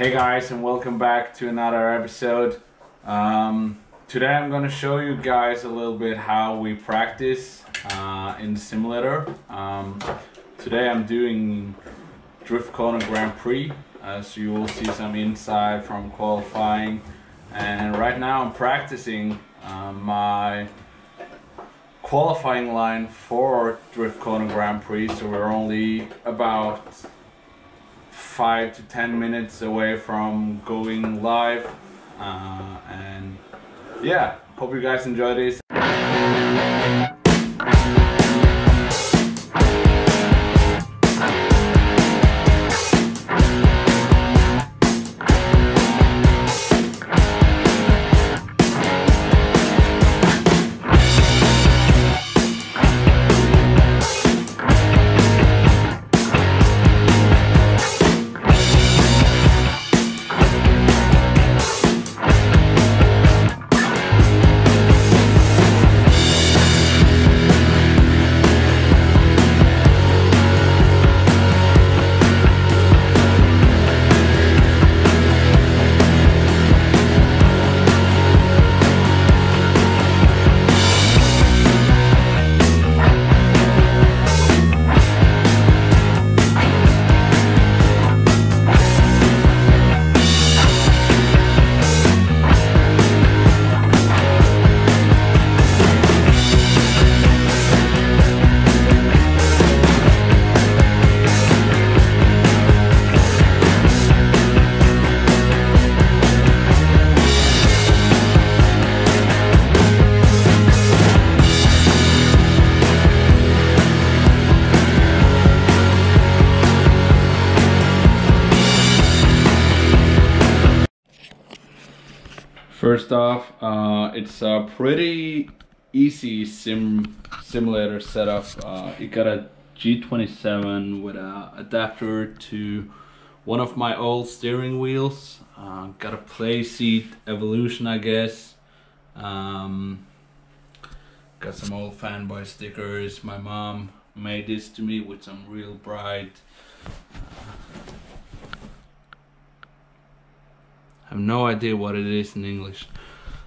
Hey guys, and welcome back to another episode. Today I'm going to show you guys a little bit how we practice in the simulator. Today I'm doing Drift Corner Grand Prix, so you will see some insight from qualifying. And right now I'm practicing my qualifying line for Drift Corner Grand Prix, so we're only about 5 to 10 minutes away from going live, and yeah, hope you guys enjoy this. First off, it's a pretty easy simulator setup. You got a G27 with an adapter to one of my old steering wheels. Got a Playseat Evolution, I guess. Got some old fanboy stickers. My mom made this to me with some real bright. I have no idea what it is in English.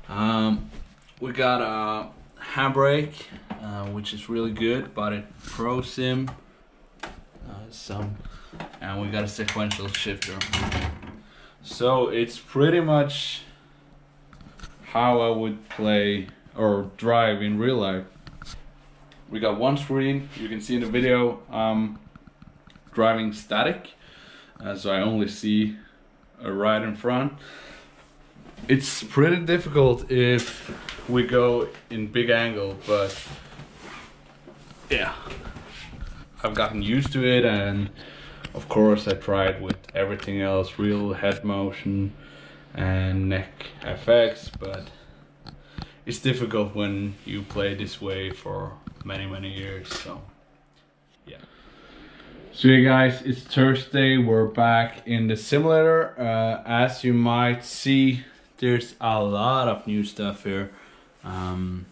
We got a handbrake, which is really good, but it Pro Sim and we got a sequential shifter. So it's pretty much how I would play or drive in real life. We got one screen. You can see in the video driving static, so I only see right in front. It's pretty difficult if we go in big angle, but yeah, I've gotten used to it, and of course I tried with everything else, real head motion and neck FX, but it's difficult when you play this way for many years. So yeah. So you guys, it's Thursday, we're back in the simulator. As you might see, there's a lot of new stuff here. And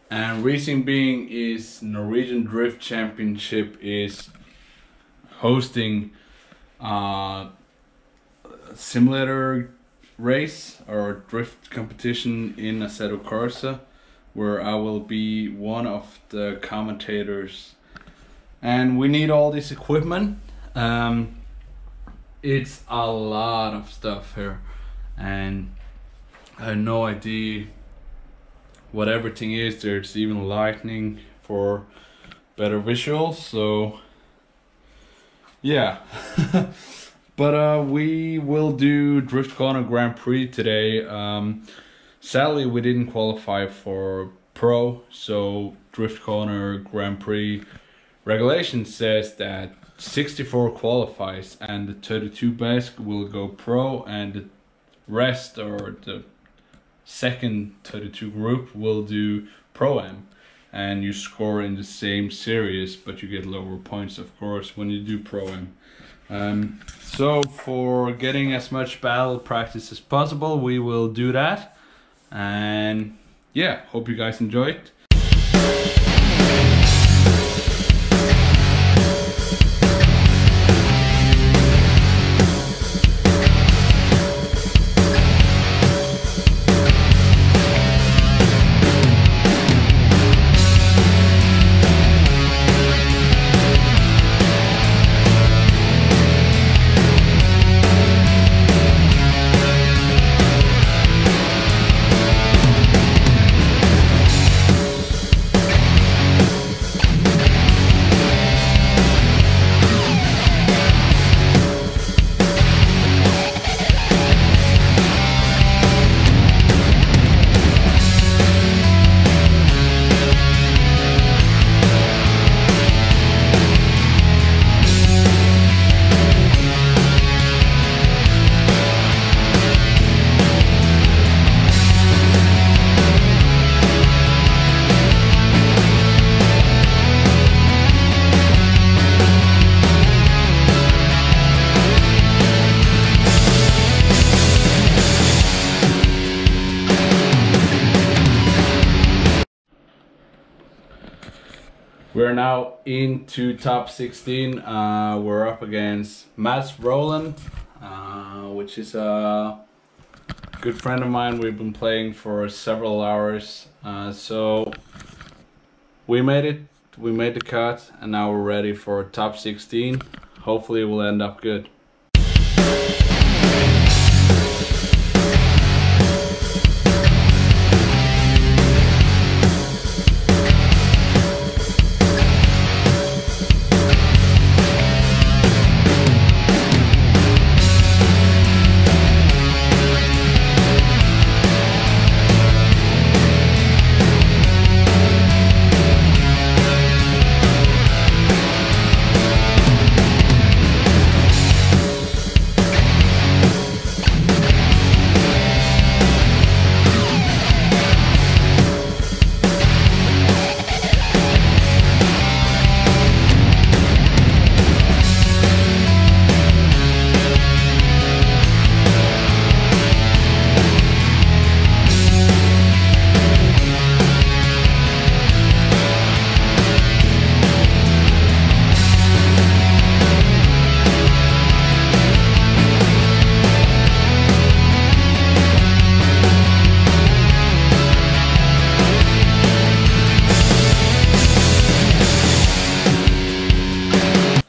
reason being is Norwegian Drift Championship is hosting a simulator race or drift competition in Assetto Corsa, where I will be one of the commentators. And we need all this equipment. It's a lot of stuff here, and I have no idea what everything is. There's even lighting for better visuals, so yeah. But we will do Drift Corner Grand Prix today. Sadly we didn't qualify for Pro, so Drift Corner Grand Prix regulation says that 64 qualifies and the 32 best will go Pro, and the rest, or the second 32 group, will do Pro-Am, and you score in the same series, but you get lower points of course when you do Pro-Am. So for getting as much battle practice as possible, we will do that, and yeah, hope you guys enjoy it. We're now into top 16. We're up against Mats Roland, which is a good friend of mine. We've been playing for several hours. So we made it. We made the cut, and now we're ready for top 16. Hopefully it will end up good.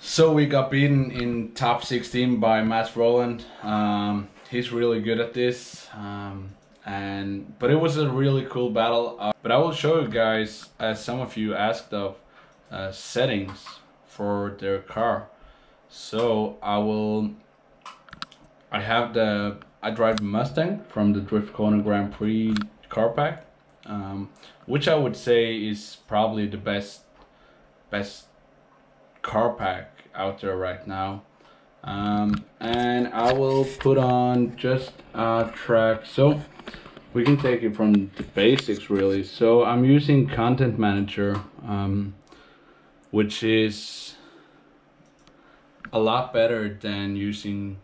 So we got beaten in top 16 by Mats Roland. He's really good at this, but it was a really cool battle. But I will show you guys, as some of you asked of, settings for their car. So I drive the Mustang from the Drift Kona Grand Prix car pack, which I would say is probably the best car pack out there right now. And I will put on just a track, so we can take it from the basics really. So I'm using Content Manager, which is a lot better than using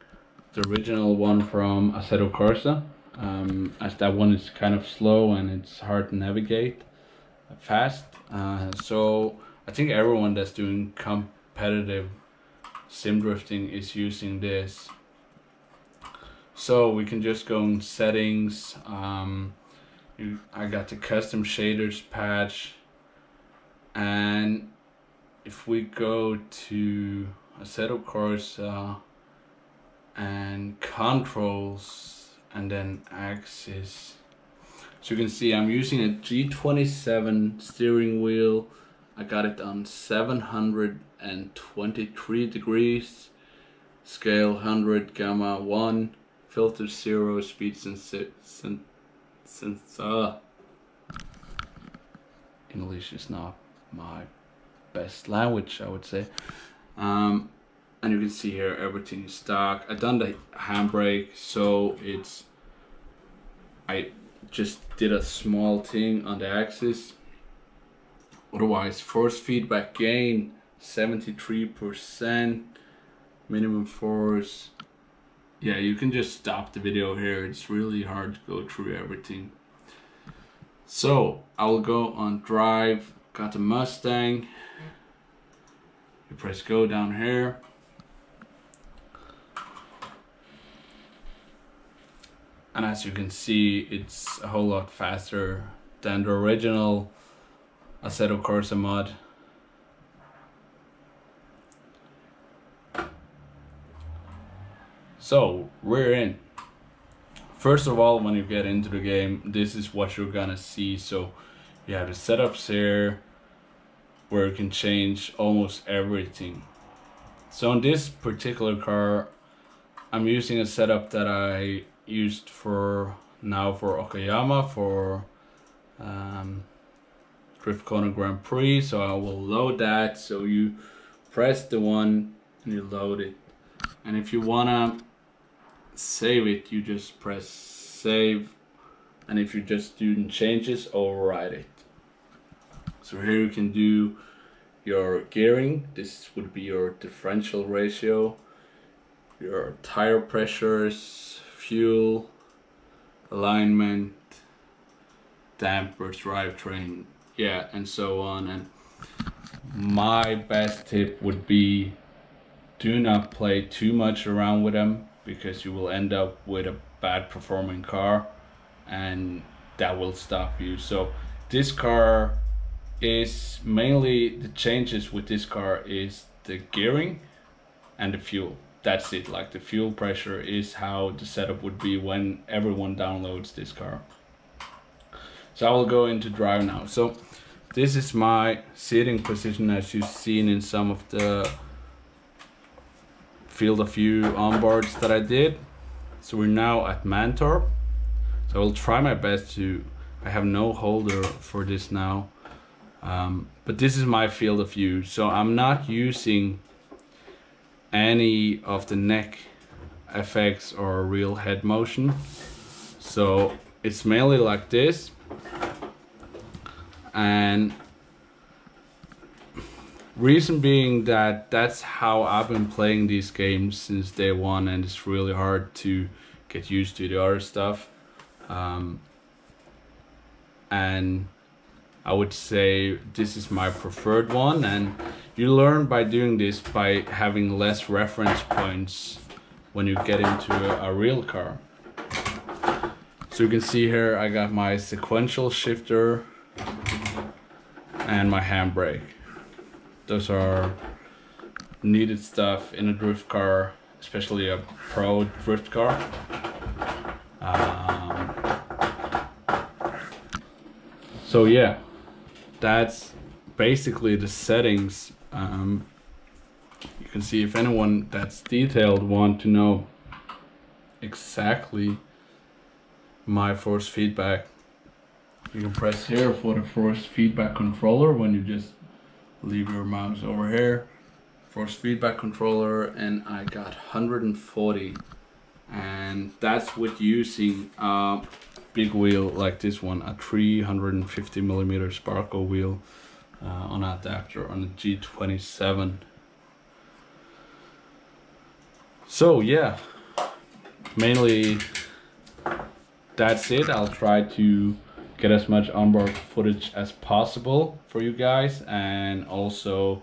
the original one from Assetto Corsa, as that one is kind of slow and it's hard to navigate fast. So I think everyone that's doing competitive sim drifting is using this. So we can just go in settings. I got the custom shaders patch, and if we go to Assetto Corsa and controls and then axis, so you can see I'm using a G27 steering wheel. I got it on 723 degrees, scale 100, gamma 1, filter 0, speed English is not my best language, I would say. And you can see here everything is stock. I done the handbrake, so I just did a small thing on the axis. Otherwise, force feedback gain 73%, minimum force. Yeah, you can just stop the video here. It's really hard to go through everything. So I will go on drive. Got the Mustang. You press go down here. And as you can see, it's a whole lot faster than the original Assetto Corsa mod. So we're in. First of all, when you get into the game, this is what you're gonna see. So you have the setups here where you can change almost everything. So in this particular car, I'm using a setup that I used for Okayama for Drift Kona Grand Prix. So I will load that. So you press the one and you load it, and if you wanna save it, you just press save, and if you're just doing changes, override it. So here you can do your gearing. This would be your differential ratio, your tire pressures, fuel, alignment, dampers, drivetrain, yeah, and so on. And my best tip would be, do not play too much around with them, because you will end up with a bad performing car and that will stop you. So this car is mainly, the changes with this car is the gearing and the fuel. That's it. Like, the fuel pressure is how the setup would be when everyone downloads this car. So I will go into drive now. So this is my sitting position, as you've seen in some of the field of view onboards that I did. So we're now at Mantorp. So I will try my best to, I have no holder for this now, but this is my field of view. So I'm not using any of the neck effects or real head motion. So it's mainly like this. And reason being that that's how I've been playing these games since day one, and it's really hard to get used to the other stuff. And I would say this is my preferred one, and you learn by doing this by having less reference points when you get into a real car. So you can see here I got my sequential shifter and my handbrake. Those are needed stuff in a drift car, especially a pro drift car. So yeah, that's basically the settings. You can see, if anyone that's detailed want to know exactly my force feedback, you can press here for the force feedback controller when you just leave your mouse over here. Force feedback controller, and I got 140, and that's with using a big wheel like this one, a 350mm Sparco wheel on adapter on the G27. So yeah, mainly that's it. I'll try to get as much onboard footage as possible for you guys, and also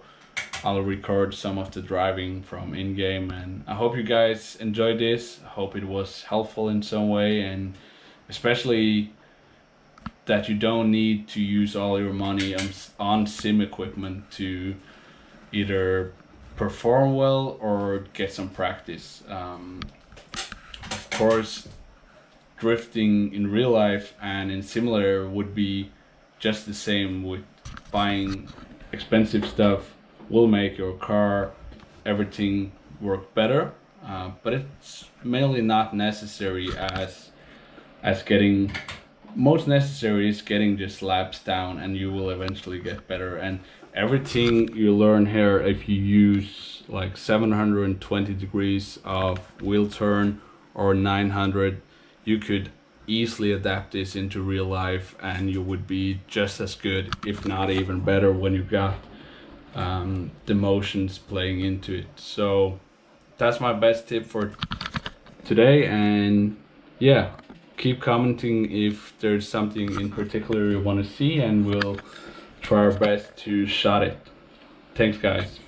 I'll record some of the driving from in-game, and I hope you guys enjoyed this. I hope it was helpful in some way, and especially that you don't need to use all your money on sim equipment to either perform well or get some practice. Of course, drifting in real life and in simulator would be just the same. With buying expensive stuff will make your car, everything work better, but it's mainly not necessary as getting, most necessary is getting just laps down, and you will eventually get better. And everything you learn here, if you use like 720 degrees of wheel turn or 900, you could easily adapt this into real life, and you would be just as good, if not even better, when you got the motions playing into it. So that's my best tip for today, and yeah, keep commenting if there's something in particular you want to see, and we'll try our best to shot it. Thanks guys.